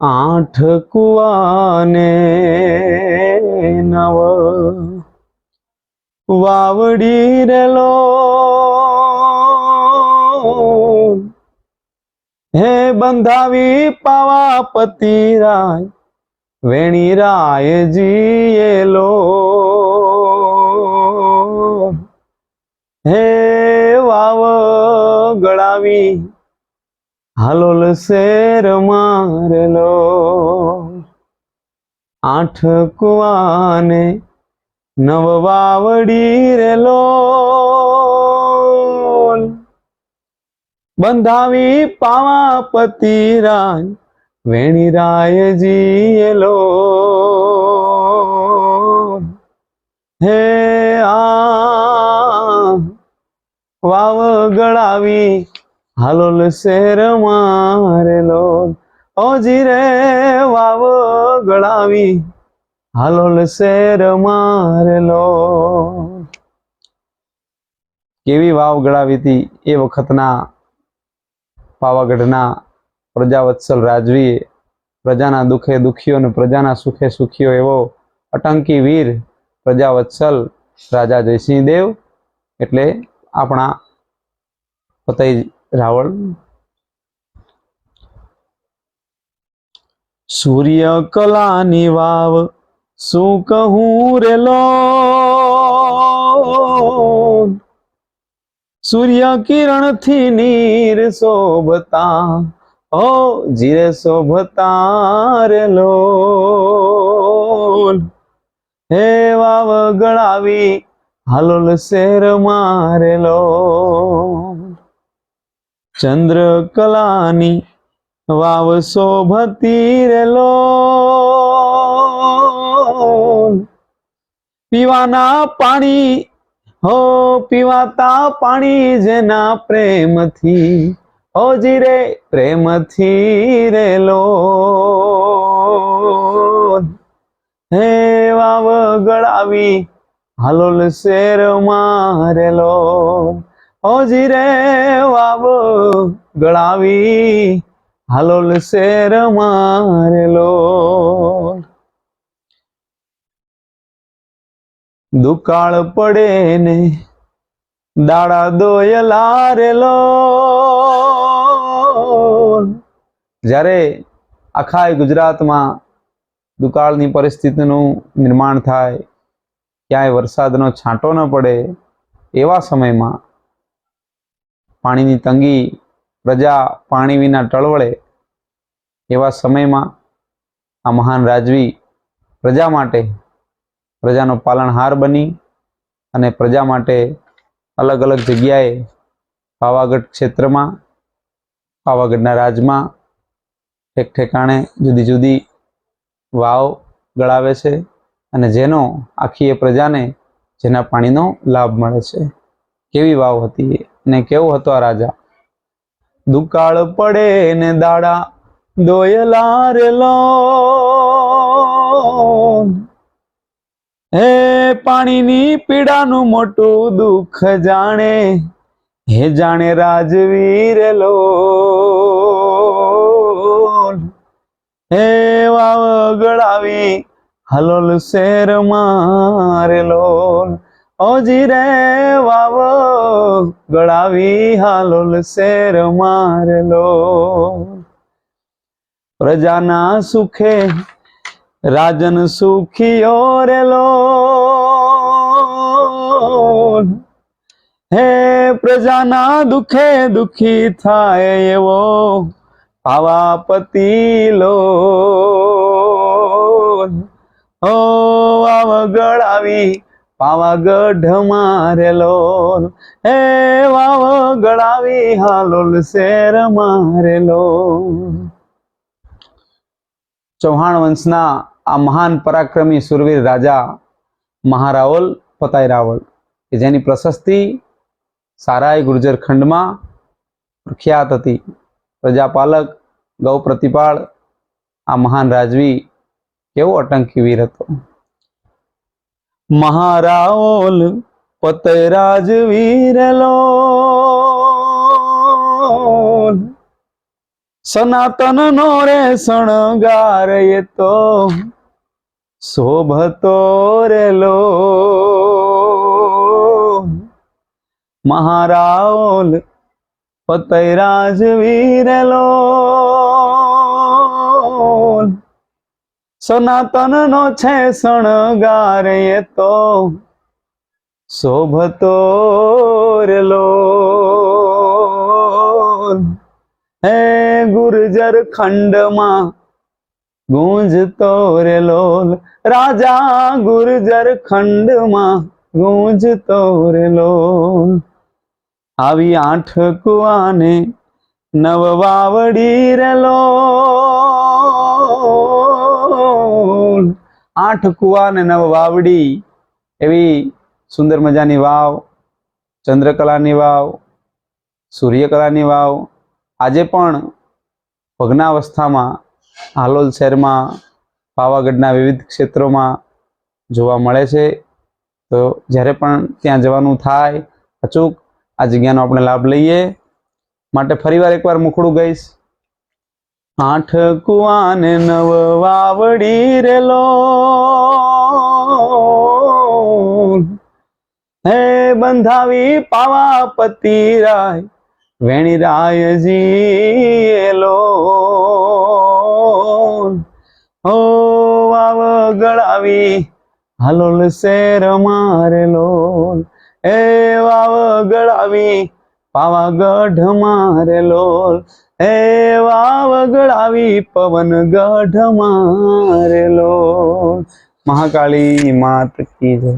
આઠ કુવાને નવ વાવડી રેલો હે બંધાવી પાવા પતિરાય વેણી રાય જીએલો હે વાવ ગળાવી હાલોલ શેર મારેલો આઠ કુવાને નવ વાવડી રેલો બંધાવી પાવા પતિરાય વેણી રાય જીએલો હે આ વાવ ગળાવી હાલોલ શેર મારેલો ઓજી રે વાવ ગળાવી હાલોલ શેર મારેલો. કેવી વાવ ગળાવી હતી એ વખતના પાવાગઢના પ્રજાવત્સલ રાજવીએ. પ્રજાના દુઃખે દુખીઓ અને પ્રજાના સુખે સુખીઓ એવો અટંકી વીર પ્રજાવત્સલ રાજા જયસિંહ દેવ એટલે આપણા પતઈ રાવળ. સૂર્ય કલાની વાવ શું કહું રેલો સૂર્ય કિરણ થી નીર શોભતા ઓ જીરે શોભતા રેલો હે વાવ ગળાવી હાલોલ શેર મારેલો ચંદ્ર કલાની વાવ શોભતી રેલો પીવાના પાણી હો પીવાતા પાણી જેના પ્રેમથી ઓજી રે પ્રેમથી રેલો હે વાવ ગળાવી હાલોલ શેર મારેલો ઓજી રે વાવ ગળાવી હાલોલ શેર મારેલો. દુકાળ પડે ને દાડા દોયલા રેલો જ્યારે આખા ગુજરાતમાં દુકાળની પરિસ્થિતિનું નિર્માણ થાય, ક્યાંય વરસાદનો છાંટો ન પડે, એવા સમયમાં પાણીની તંગી, પ્રજા પાણી વિના ટળવળે, એવા સમયમાં આ મહાન રાજવી પ્રજા માટે પ્રજાનો પાલનહાર બની અને પ્રજા માટે અલગ અલગ જગ્યાએ પાવાગઢ ક્ષેત્રમાં, પાવાગઢના રાજમાં ઠેક ઠેકાણે જુદી જુદી વાવ ગળાવે છે અને જેનો આખી એ પ્રજાને જેના પાણીનો લાભ મળે છે. કેવી વાવ હતી અને કેવો હતો આ રાજા. દુકાળ પડે ને દાડા દોયલા રેલો હે પાણીની પીડાનું મોટું દુઃખ જાણે હે જાણે રાજવીરેલો હે વાવ ગળાવી હાલોલ શેર મારેલો ઓજી રે વાવ ગળાવી હાલોલ શેર મારેલો પ્રજાના સુખે રાજન સુખીઓ રેલો હે પ્રજાના દુખે દુખી થાય એવો પાવા પતિલો ઓ વાવ ગળાવી પાવાગઢ મારેલો હે વાવ ગળાવી હાલોલ શેર મારેલો. ચૌહાણ વંશના આ મહાન પરાક્રમી સુરવીર રાજા મહારાવલ પતાઈ રાવળ કે જેની પ્રશસ્તિ સારાય ગુર્જર ખંડમાં પ્રખ્યાત હતી. પ્રજાપાલક, ગૌ પ્રતિપાળ આ મહાન રાજવી કેવો અટંકી વીર હતો. મહારાવલ પતઈ રાજવીરેલો સનાતન નો રે શણગાર એ તો શોભતો રેલો મહારાઓલ પતૈરાજ વીરેલો સનાતન નો છે શણગાર એ તો શોભતો રેલો હે ગુર્જર ખંડમાં ગુંજતો રેલો રાજા ગુર્જર ખંડમાં ગુંજતો રેલો આવી આઠ કુવાને નવ વાવડી રેલો આઠ કુવા ને નવ વાવડી એવી સુંદર મજાની વાવ, ચંદ્રકલાની વાવ, સૂર્યકલાની વાવ આજે પણ ભગ્નાવસ્થામાં હાલોલ શહેરમાં પાવાગઢના વિવિધ ક્ષેત્રોમાં જોવા મળે છે. તો જ્યારે પણ ત્યાં જવાનું થાય અચૂક આ જગ્યાનો આપણે લાભ લઈએ. માટે ફરીવાર એકવાર મુખડું ગઈશ. આઠ કુવાને નવ વાવડી રેલો હે બંધાવી પાવાપતિ રાય વેણી રાયજી એલો હો વાવ ગળાવી હાલોલ શેર મારેલો એ વાવ ગળાવી પાવાગઢ મારેલો એ વાવ ગળાવી પવનગઢ મારેલો. મહાકાળી માત કી જય.